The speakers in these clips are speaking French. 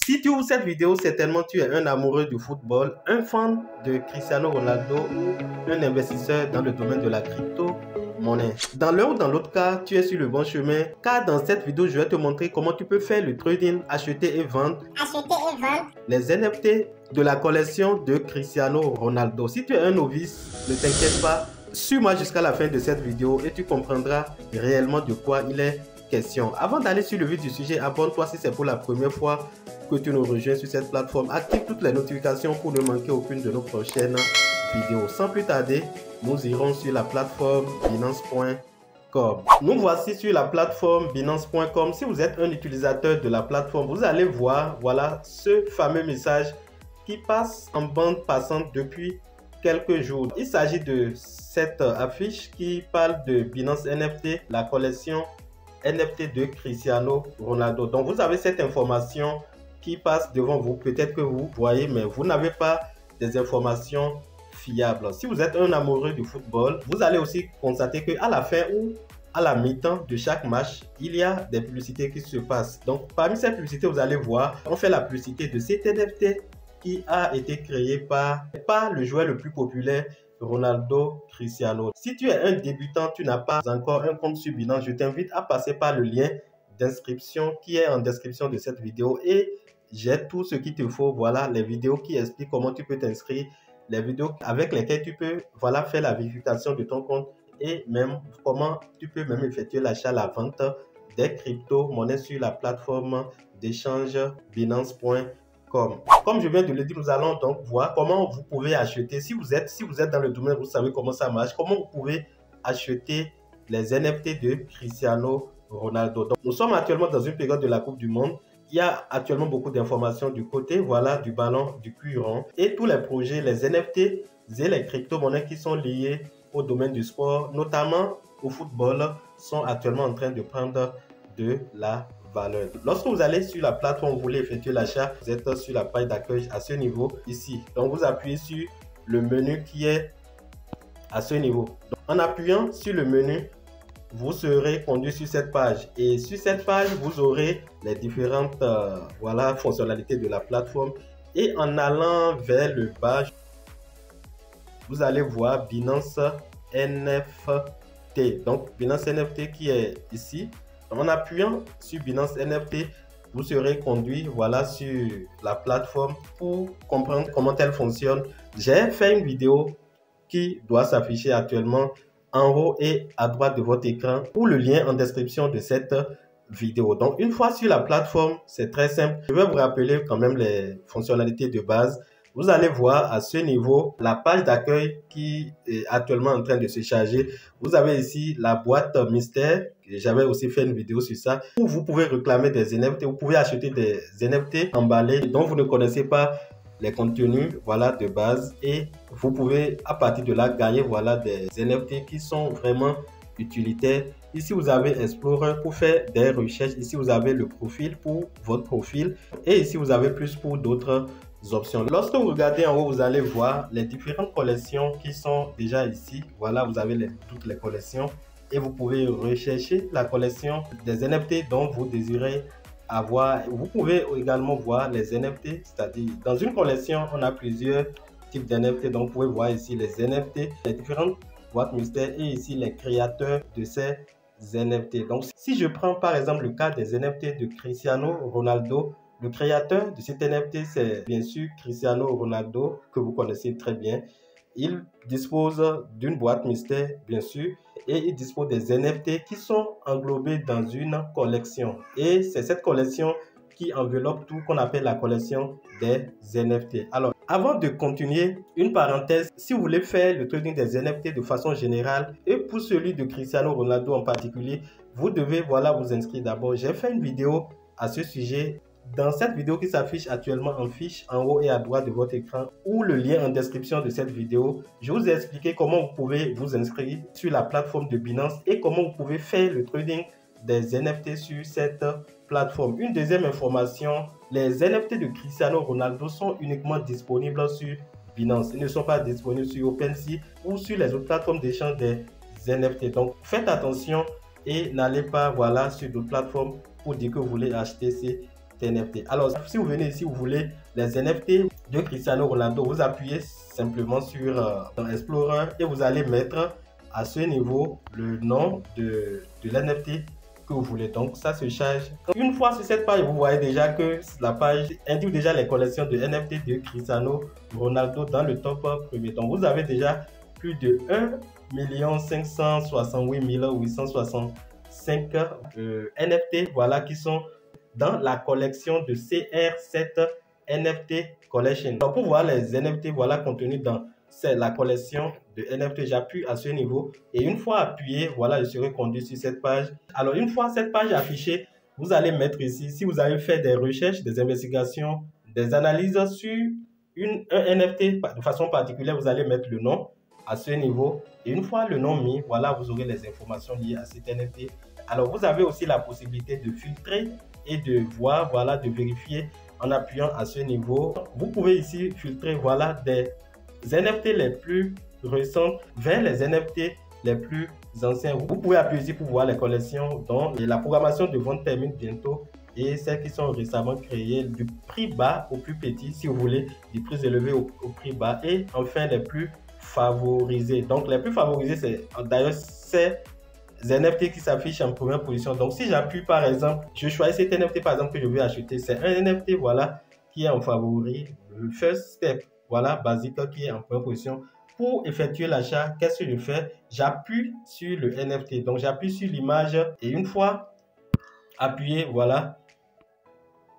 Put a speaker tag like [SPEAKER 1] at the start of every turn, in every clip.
[SPEAKER 1] Si tu ouvres cette vidéo, certainement tu es un amoureux du football, un fan de Cristiano Ronaldo ou un investisseur dans le domaine de la crypto-monnaie. Dans l'un ou dans l'autre cas, tu es sur le bon chemin, car dans cette vidéo, je vais te montrer comment tu peux faire le trading, acheter et vendre les NFT de la collection de Cristiano Ronaldo. Si tu es un novice, ne t'inquiète pas, suis-moi jusqu'à la fin de cette vidéo et tu comprendras réellement de quoi il est question. Avant d'aller sur le vif du sujet, abonne-toi si c'est pour la première fois que tu nous rejoins sur cette plateforme. Active toutes les notifications pour ne manquer aucune de nos prochaines vidéos. Sans plus tarder, nous irons sur la plateforme Binance.com. Nous voici sur la plateforme Binance.com. Si vous êtes un utilisateur de la plateforme, vous allez voir, voilà, ce fameux message qui passe en bande passante depuis quelques jours. Il s'agit de cette affiche qui parle de Binance NFT, la collection NFT de Cristiano Ronaldo. Donc vous avez cette information qui passe devant vous. Peut-être que vous voyez, mais vous n'avez pas des informations fiables. Si vous êtes un amoureux du football, vous allez aussi constater qu'à la fin ou à la mi-temps de chaque match, il y a des publicités qui se passent. Donc parmi ces publicités, vous allez voir, on fait la publicité de cet NFT qui a été créé par le joueur le plus populaire, Ronaldo Cristiano. Si tu es un débutant, tu n'as pas encore un compte sur Binance, je t'invite à passer par le lien d'inscription qui est en description de cette vidéo et j'ai tout ce qu'il te faut. Voilà les vidéos qui expliquent comment tu peux t'inscrire, les vidéos avec lesquelles tu peux faire la vérification de ton compte et même comment tu peux même effectuer l'achat, la vente des crypto-monnaies sur la plateforme d'échange Binance.com. Comme je viens de le dire, nous allons donc voir comment vous pouvez acheter. Si vous êtes dans le domaine, vous savez comment ça marche, comment vous pouvez acheter les NFT de Cristiano Ronaldo. Donc, nous sommes actuellement dans une période de la Coupe du Monde. Il y a actuellement beaucoup d'informations du côté, voilà, du ballon, du cuiron et tous les projets, les NFT et les crypto-monnaies qui sont liés au domaine du sport, notamment au football, sont actuellement en train de prendre de la valeur. Lorsque vous allez sur la plateforme, vous voulez effectuer l'achat, vous êtes sur la page d'accueil à ce niveau ici. Donc vous appuyez sur le menu qui est à ce niveau. Donc, en appuyant sur le menu, vous serez conduit sur cette page et sur cette page vous aurez les différentes fonctionnalités de la plateforme et en allant vers le bas vous allez voir Binance NFT. Donc Binance NFT qui est ici. En appuyant sur Binance NFT, vous serez conduit sur la plateforme pour comprendre comment elle fonctionne. J'ai fait une vidéo qui doit s'afficher actuellement en haut et à droite de votre écran ou le lien en description de cette vidéo. Donc une fois sur la plateforme, c'est très simple. Je vais vous rappeler quand même les fonctionnalités de base. Vous allez voir à ce niveau la page d'accueil qui est actuellement en train de se charger. Vous avez ici la boîte mystère. J'avais aussi fait une vidéo sur ça où vous pouvez réclamer des NFT. Vous pouvez acheter des NFT emballés dont vous ne connaissez pas les contenus de base et vous pouvez à partir de là gagner des NFT qui sont vraiment utilitaires. Ici vous avez Explorer pour faire des recherches, ici vous avez le profil pour votre profil et ici vous avez plus pour d'autres options. Lorsque vous regardez en haut, vous allez voir les différentes collections qui sont déjà ici. Voilà, vous avez toutes les collections et vous pouvez rechercher la collection des NFT dont vous désirez avoir. Vous pouvez également voir les NFT, c'est-à-dire dans une collection, on a plusieurs types d'NFT. Donc, vous pouvez voir ici les NFT, les différentes boîtes mystères et ici les créateurs de ces NFT. Donc, si je prends par exemple le cas des NFT de Cristiano Ronaldo, le créateur de cet NFT, c'est bien sûr Cristiano Ronaldo, que vous connaissez très bien. Il dispose d'une boîte mystère, bien sûr, et il dispose des NFT qui sont englobés dans une collection. Et c'est cette collection qui enveloppe tout qu'on appelle la collection des NFT. Alors, avant de continuer, une parenthèse, si vous voulez faire le trading des NFT de façon générale, et pour celui de Cristiano Ronaldo en particulier, vous devez vous inscrire d'abord. J'ai fait une vidéo à ce sujet. Dans cette vidéo qui s'affiche actuellement en fiche en haut et à droite de votre écran ou le lien en description de cette vidéo, je vous ai expliqué comment vous pouvez vous inscrire sur la plateforme de Binance et comment vous pouvez faire le trading des NFT sur cette plateforme. Une deuxième information, les NFT de Cristiano Ronaldo sont uniquement disponibles sur Binance. Ils ne sont pas disponibles sur OpenSea ou sur les autres plateformes d'échange des NFT. Donc faites attention et n'allez pas sur d'autres plateformes pour dire que vous voulez acheter ces NFT. Alors, si vous venez ici, vous voulez les NFT de Cristiano Ronaldo, vous appuyez simplement sur dans Explorer et vous allez mettre à ce niveau le nom de l'NFT que vous voulez. Donc, ça se charge. Une fois sur cette page, vous voyez déjà que la page indique déjà les collections de NFT de Cristiano Ronaldo dans le top premier. Donc, vous avez déjà plus de 1 568 865 NFT, voilà, qui sont dans la collection de CR7 NFT Collection. Donc, pour voir les NFT, voilà, contenus dans la collection de NFT, j'appuie à ce niveau et une fois appuyé, voilà, je serai conduit sur cette page. Alors, une fois cette page affichée, vous allez mettre ici, si vous avez fait des recherches, des investigations, des analyses sur un NFT de façon particulière, vous allez mettre le nom à ce niveau et une fois le nom mis, voilà, vous aurez les informations liées à cet NFT. Alors, vous avez aussi la possibilité de filtrer et de voir, voilà, de vérifier en appuyant à ce niveau. Vous pouvez ici filtrer, voilà, des NFT les plus récents vers les NFT les plus anciens. Vous pouvez appuyer ici pour voir les collections dont la programmation de vente termine bientôt et celles qui sont récemment créées, du prix bas au plus petit si vous voulez, du prix élevé au prix bas et enfin les plus favorisés. Donc les plus favorisés, c'est d'ailleurs ces NFT qui s'affichent en première position. Donc si j'appuie par exemple, je choisis cet NFT par exemple que je veux acheter, c'est un NFT, voilà, qui est en favori, le first step, voilà, basique, qui est en première position. Pour effectuer l'achat, qu'est-ce que je fais? J'appuie sur le NFT. Donc j'appuie sur l'image et une fois appuyé, voilà,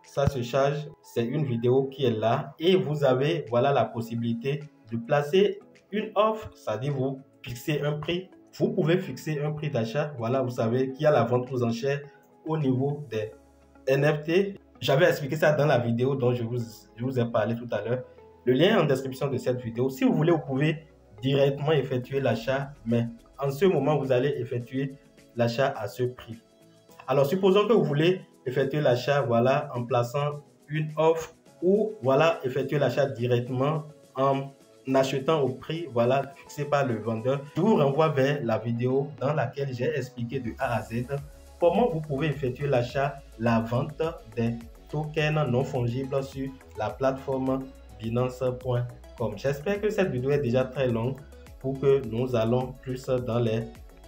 [SPEAKER 1] ça se charge. C'est une vidéo qui est là et vous avez, voilà, la possibilité de placer une offre, c'est-à-dire vous fixez un prix. Vous pouvez fixer un prix d'achat. Voilà, vous savez qu'il y a la vente aux enchères au niveau des NFT. J'avais expliqué ça dans la vidéo dont je vous ai parlé tout à l'heure. Le lien est en description de cette vidéo. Si vous voulez, vous pouvez directement effectuer l'achat, mais en ce moment, vous allez effectuer l'achat à ce prix. Alors, supposons que vous voulez effectuer l'achat, voilà, en plaçant une offre ou, voilà, effectuer l'achat directement en achetant au prix, voilà, fixé par le vendeur. Je vous renvoie vers la vidéo dans laquelle j'ai expliqué de A à Z comment vous pouvez effectuer l'achat, la vente des tokens non fongibles sur la plateforme Binance.com. J'espère que cette vidéo est déjà très longue pour que nous allons plus dans les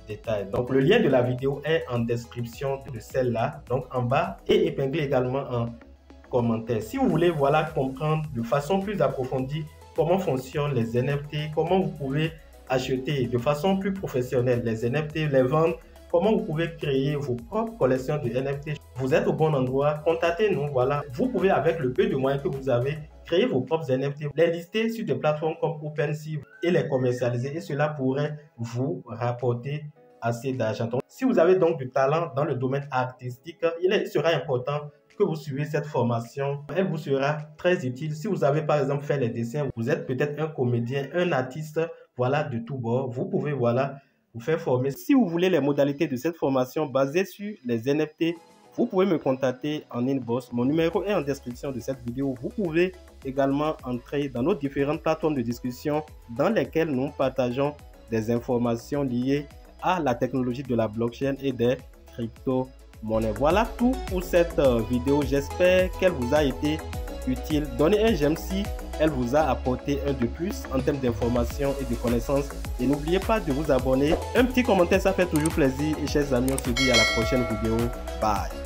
[SPEAKER 1] détails. Donc le lien de la vidéo est en description de celle-là, donc en bas, et épinglé également en commentaire. Si vous voulez, voilà, comprendre de façon plus approfondie comment fonctionnent les NFT, comment vous pouvez acheter de façon plus professionnelle les NFT, les vendre, comment vous pouvez créer vos propres collections de NFT, vous êtes au bon endroit, contactez-nous, voilà. Vous pouvez, avec le peu de moyens que vous avez, créer vos propres NFT, les lister sur des plateformes comme OpenSea et les commercialiser et cela pourrait vous rapporter assez d'argent. Si vous avez donc du talent dans le domaine artistique, il sera important que vous suivez cette formation. Elle vous sera très utile. Si vous avez par exemple fait les dessins, vous êtes peut-être un comédien, un artiste, voilà, de tout bord, vous pouvez, voilà, vous faire former. Si vous voulez les modalités de cette formation basée sur les NFT, vous pouvez me contacter en inbox. Mon numéro est en description de cette vidéo. Vous pouvez également entrer dans nos différentes plateformes de discussion dans lesquelles nous partageons des informations liées à la technologie de la blockchain et des crypto-monnaies. Voilà tout pour cette vidéo. J'espère qu'elle vous a été utile. Donnez un j'aime si elle vous a apporté un de plus en termes d'informations et de connaissances. Et n'oubliez pas de vous abonner. Un petit commentaire, ça fait toujours plaisir. Et chers amis, on se dit à la prochaine vidéo. Bye.